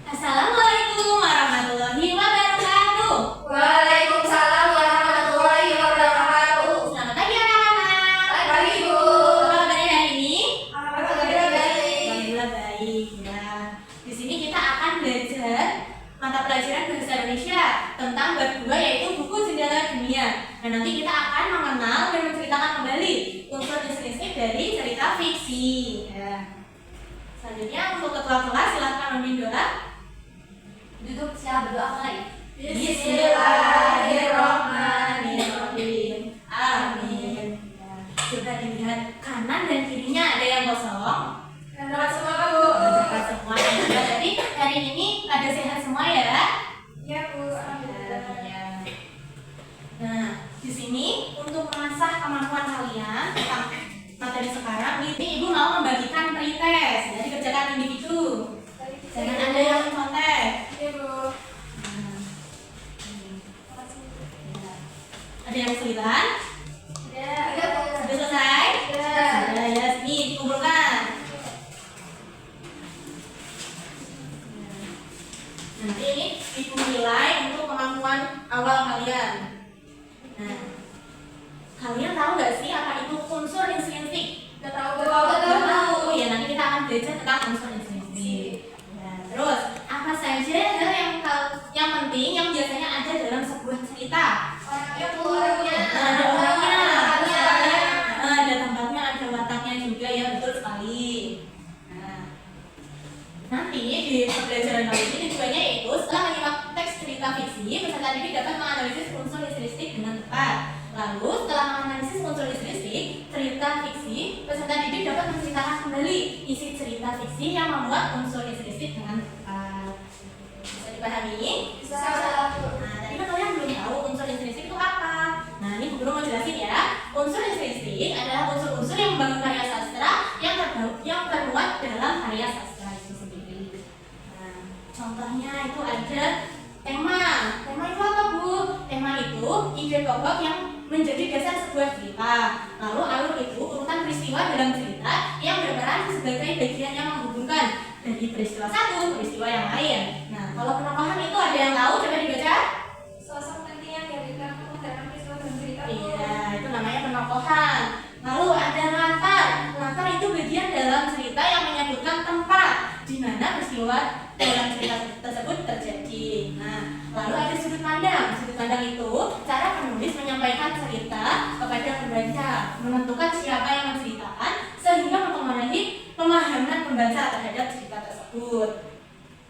Assalamualaikum warahmatullahi wabarakatuh. Waalaikumsalam warahmatullahi wabarakatuh. Selamat pagi anak-anak. Selamat pagi, Bu. Apa kabarnya hari ini? Alhamdulillah baik. Alhamdulillah baik ya. Di sini kita akan belajar mata pelajaran bahasa Indonesia tentang bab 2 yaitu buku Jendela Dunia. Dan nanti kita akan mengenal dan menceritakan kembali unsur listening dari cerita fiksi. Ya. Selanjutnya untuk ketua kelas silakan memimpin doa. Duduk, siap berdoa mulai. Bismillahirrahmanirrahim. Amin. Ya. Coba dilihat kanan dan kirinya ada yang kosong. Selamat semua, Bu. Sehat semua. Jadi hari ini pada sehat semua ya. Ya, Bu. Alhamdulillah. Ya. Nah, di sini untuk mengasah kemampuan kalian tentang materi sekarang ini Ibu mau membagikan pretest. Jadi kerjakan individu. Jangan ada yang kontek. Iya, Bu. Ada yang kesulitan? Ada, Bu. Sudah selesai? Sudah. Sudah ya, sini dikumpulkan. Nanti ini Ibu nilai untuk kemampuan awal kalian. Nah, kalian tahu nggak sih apa itu unsur intrinsik? Udah tahu, Bu. Nggak tahu. Ya, nanti kita akan belajar tentang unsur intrinsik. Nah, terus apa saja yang penting yang biasanya ada dalam sebuah cerita? Orangnya, Bu. Orangnya. Ada orangnya, Wataknya. ada tempatnya, ada wataknya juga ya, betul sekali. Nah, nanti di pembelajaran kali ini tujuannya yaitu setelah menyimak teks cerita fiksi, peserta didik dapat menganalisis unsur listening dengan tepat. Lalu setelah menganalisis unsur listening cerita fiksi, peserta didik dapat menceritakan kembali isi cerita fiksi yang membuat unsur listening dengan tepat. Bisa dipahami? Bisa. Nah, tadi kan kalian belum tahu unsur listening itu apa. Nah, ini Bu Guru mau jelasin ya. Unsur listening adalah unsur-unsur yang membangun karya sastra yang termuat dalam karya sastra itu sendiri. Nah, contohnya itu ada tema. Tema itu apa, Bu? Tema itu ide pokok yang menjadi dasar sebuah cerita. Lalu alur itu urutan peristiwa dalam cerita yang berperan sebagai bagian yang menghubungkan dari peristiwa satu peristiwa yang lain. Nah, kalau penokohan itu ada yang tahu? Coba dibaca. Sosok penting yang dihadirkan dalam peristiwa dan cerita, Bu. Iya, itu namanya penokohan. Lalu ada latar. Latar itu bagian dalam cerita yang menyebutkan tempat di mana peristiwa dalam cerita tersebut terjadi. Nah, lalu ada sudut pandang. Sudut pandang itu cara penulis menyampaikan cerita kepada pembaca, menentukan siapa yang menceritakan sehingga mempengaruhi pemahaman pembaca terhadap cerita tersebut.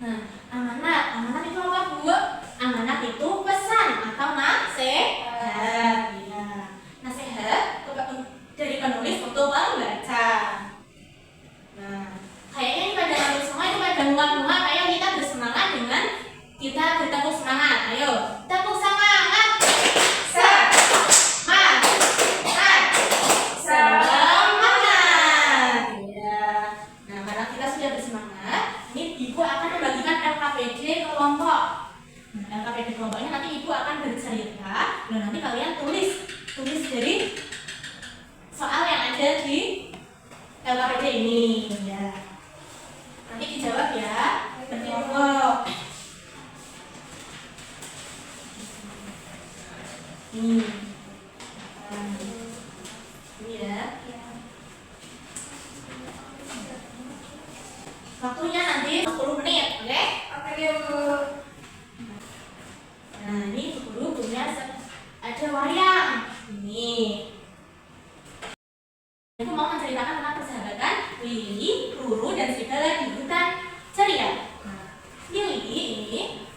Nah, amanat. Amanat itu apa, Bu? Amanat itu pesan atau nasihat. Ya. Nasihat dari penulis untuk pembaca. Nah, kayaknya ini pada lalu semua itu pada muat-muat. Ayo kita bersemangat dengan kita bertepuk semangat. Ayo, tepuk semangat. Semangat. Semangat. Ya. Nah, karena kita sudah bersemangat, ini Ibu akan membagikan LKPD kelompok. Nah, LKPD kelompoknya nanti Ibu akan bercerita dan nanti kalian tulis dari soal yang ada di LKPD ini ya. Nanti dijawab ya berkelompok. Ini ya. Waktunya nanti 10 menit, oke? Oke, deh, Bu. Nah, ini guru punya ada wayang. Ini. Aku mau menceritakan tentang persahabatan Lili, Ruru, dan Serigala di hutan ceria. Nah, Lili ini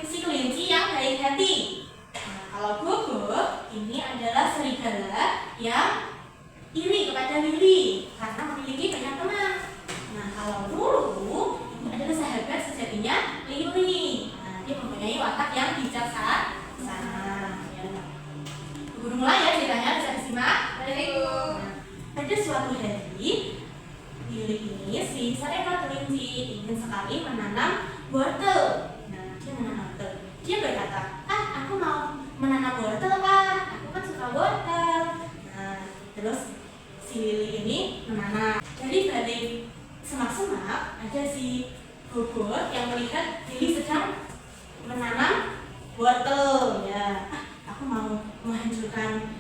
si kelinci yang baik hati. Nah, kalau Gogo ini adalah serigala yang iri kepada Lili karena memiliki banyak teman. Nah, kalau Ruru ini adalah sahabat sejatinya Lili. Nah, dia mempunyai watak yang bijaksana. Ya. Guru mulai ya ceritanya, bisa disimak. Baik, Bu. Pada suatu hari, Lili ini si seekor kelinci ingin sekali menanam wortel. Nah, dia menanam wortel. Dia berkata, aku mau menanam wortel, Aku kan suka wortel. Nah, terus si Lili ini menanam. Jadi dari semak-semak ada si bobot yang melihat Lili sedang menanam wortel ya. Aku mau menghancurkan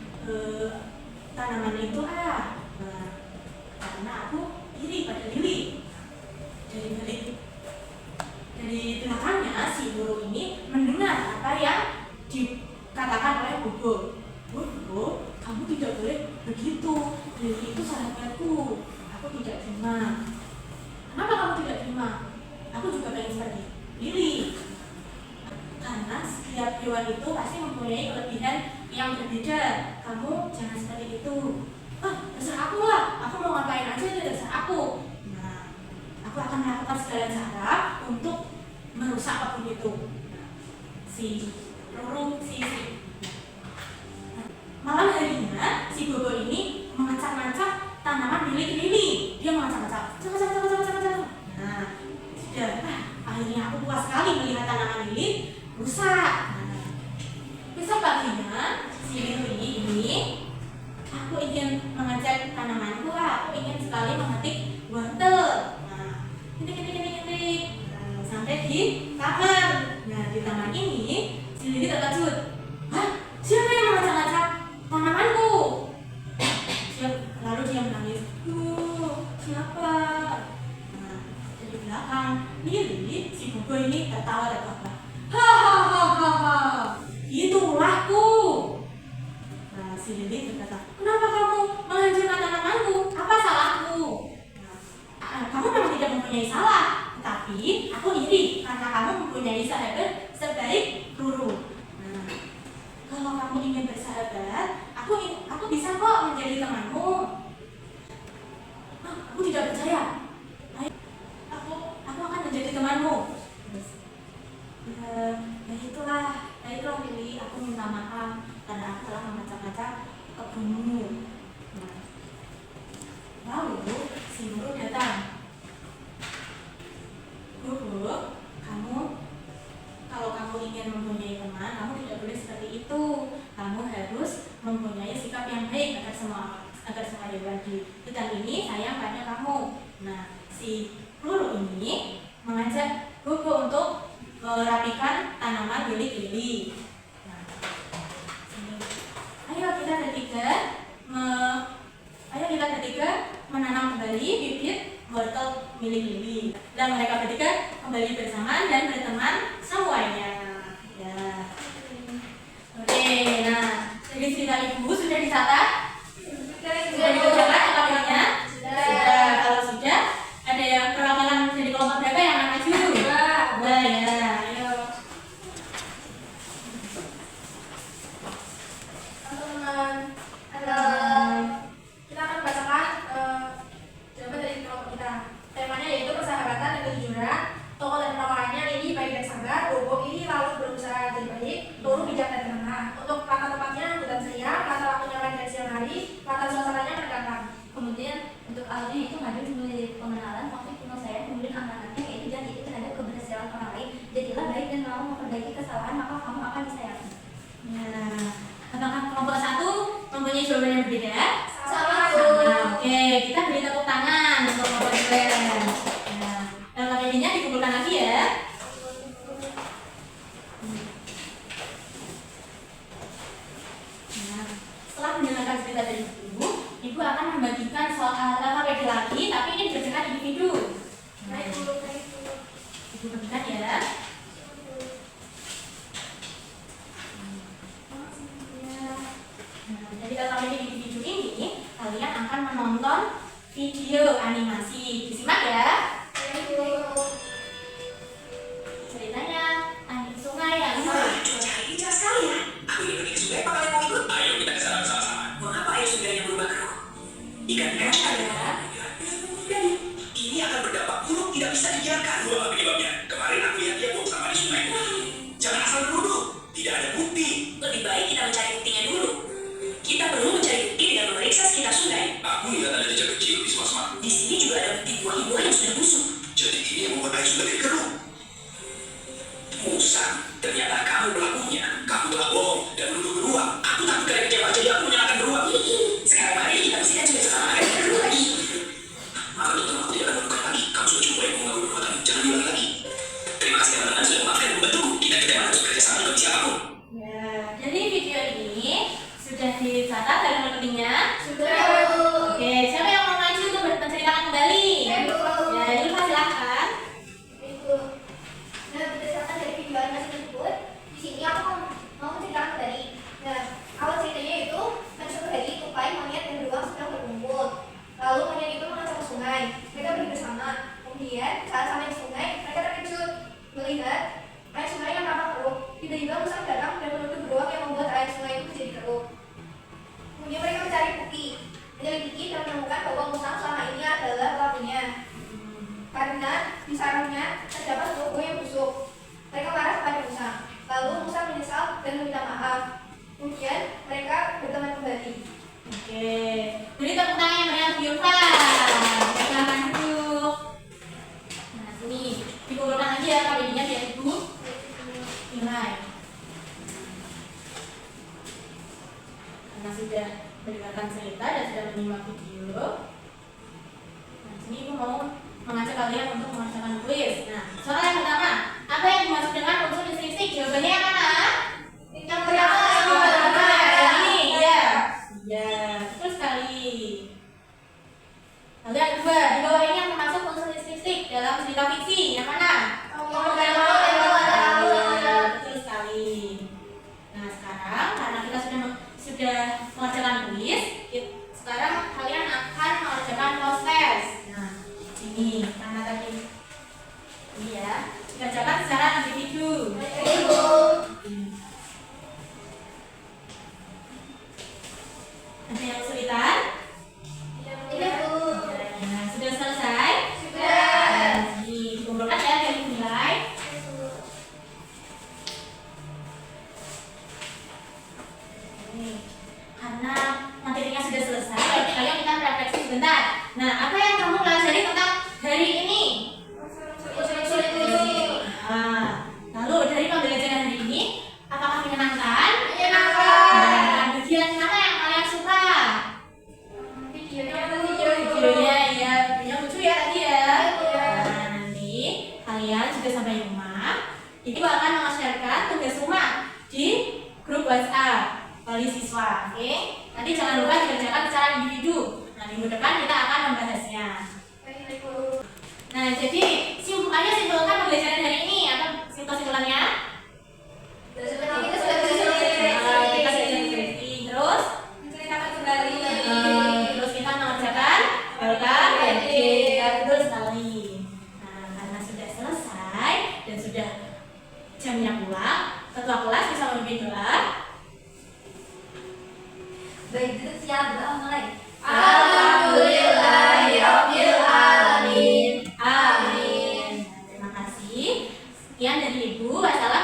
tanaman itu nah, karena aku iri pada Lili. Dari belakangnya si burung ini mendengar apa yang dikatakan oleh Bobo. Bobo, kamu tidak boleh begitu. Lili itu sahabatku. Aku tidak terima. Kenapa kamu tidak terima? Aku juga pengen seperti Lili. Karena setiap hewan itu pasti mempunyai kelebihan yang berbeda. Kamu jangan seperti itu. Terserah aku lah. Aku mau ngapain aja itu terserah aku. Nah, aku akan melakukan segala cara untuk merusak apapun itu. Malam harinya si Bobo ini mengacak-ngacak tanaman milik Lili. Dia mengacak-ngacak. Nah, sudah. Akhirnya aku puas sekali melihat tanaman Lili rusak. Besok paginya si Lili ini, aku ingin mengajak tanamanku. Aku ingin sekali memetik wortel. Nah, ketik. Sampai di taman. Nah, di taman ini si Lili terkejut. Hah? Siapa yang mengacak-ngacak tanamanku? Lalu dia menangis. Siapa? Nah, dari belakang Lili, si Bobo ini tertawa. Hahaha, itulahku. Nah, si Lili berkata, kenapa kamu menghancurkan tanamanku? Apa salahku? Nah, kamu memang tidak mempunyai salah. Tapi aku iri karena kamu mempunyai sahabat sebaik Ruru. Nah, kalau kamu ingin bersahabat, aku bisa kok menjadi temanmu. Aku tidak percaya. Ayo, aku akan menjadi temanmu. Baiklah Lili, aku minta maaf karena aku telah memacak-macak kebunmu. Nah, lalu si Ruru datang. Bobo, kalau kamu ingin mempunyai teman, kamu tidak boleh seperti itu. Kamu harus mempunyai sikap yang baik agar semua hewan di hutan ini sayang pada kamu. Nah, si Ruru ini mengajak Bobo untuk merapikan tanaman milik Lili. Nah, ayo kita bertiga menanam kembali bibit wortel milik Lili. Dan mereka bertiga kembali bersama dan berteman semuanya. Ya. Oke, nah, jadi cerita ibu sudah dicatat? Sudah dikerjakan aktivitasnya? Sudah. Kalau sudah, ada yang perwakilan dari kelompok berapa yang akan maju? Dua ya. Ayo. Teman-teman, halo. Kita akan bacakan jawaban dari kelompok kita. Temanya yaitu persahabatan dan kejujuran. Tokoh dan penawarannya Lili baik dan sabar, Bobo iri lalu berusaha jadi baik, Ruru bijak dan tenang. Untuk kata tempatnya hutan Seria, kata waktunya pagi dan siang hari, kata suasananya menegangkan. Kemudian untuk akhirnya itu hadir menjadi pengenalan konflik kuno saya, kemudian amanatnya yaitu jangan itu terhadap keberhasilan orang lain. Jadilah baik dan mau memperbaiki kesalahan, maka kamu akan disayangi. Nah, apakah kelompok satu mempunyai jawaban yang berbeda? Sama. Oke, kita beri tepuk tangan untuk kelompok dua. Nah, LKPD-nya dikumpulkan lagi ya. Nah, setelah mendengarkan cerita dari ibu akan membagikan soal LKPD lagi, tapi ini berdasarkan individu. Naik dulu. Ibu bagikan ya. Jadi LKPD individu ini kalian akan menonton video animasi. Disimak ya. Ceritanya Angin Sungai yang cuaca hari ini cerah sekali ya. Aku ingin pergi ke sungai, apa kalian mau ikut? Ayo kita ke sana bersama-sama. Mengapa air sungainya berubah keruh? Ikan-ikan ada. Ini akan berdampak buruk, tidak bisa dibiarkan. Wah, penyebabnya. Kemarin aku lihat dia buang sampah di sungai. Jangan asal menuduh. Tidak ada bukti. Lebih baik kita mencari buktinya dulu. Kita perlu mencari bukti dengan memeriksa sekitar sungai. Aku lihat ada jejak kecil di sela-sela. Di sini juga ada bukti buah-buah yang sudah busuk. aja KBD-nya biar Ibu nilai. Karena sudah mendengarkan cerita dan sudah menyimak video, nah sini Ibu mau mengajak kalian untuk mengerjakan kuis. Nah, soal yang pertama, apa yang dimaksud dengan unsur listrik? Jawabannya yang mana? Yang pertama. Ini, ya. Ya, betul sekali. Lalu yang kedua, di bawah ini yang termasuk unsur listrik dalam cerita fiksi, yang mana? Betul sekali. Nah, sekarang karena kita sudah mengerjakan kuis, sekarang kalian akan mengerjakan proses. Nah, ini karena tadi ini ya, dikerjakan secara individu. Ada yang kesulitan? Nah, sudah selesai? Nah, dikumpulkan ya dari nilai. Karena materinya sudah selesai, ayo kita refleksi sebentar. Nah, apa yang kamu pelajari tentang hari ini? Lalu dari pembelajaran hari ini, apakah menyenangkan? Nah, bagian mana yang kalian suka? Videonya ya, videonya lucu ya tadi ya. Nah, nanti kalian sudah sampai rumah, Ibu akan mengajarkan tugas rumah di grup WhatsApp wali siswa, oke? Nanti jangan lupa dikerjakan secara individu. Nah, minggu depan kita akan membahasnya. Nah, jadi simpulkan pembelajaran hari ini. Apa kesimpulannya? Kita sudah briefing, terus terus kita mengerjakan LKPD. Ya, betul sekali. Nah, karena sudah selesai dan sudah jamnya pulang, ketua kelas bisa memimpin doa. Baik, itu siap, doa mulai. Alhamdulillahirabbil alamin. Amin. Terima kasih. Sekian dari Ibu. Wassalamualaikum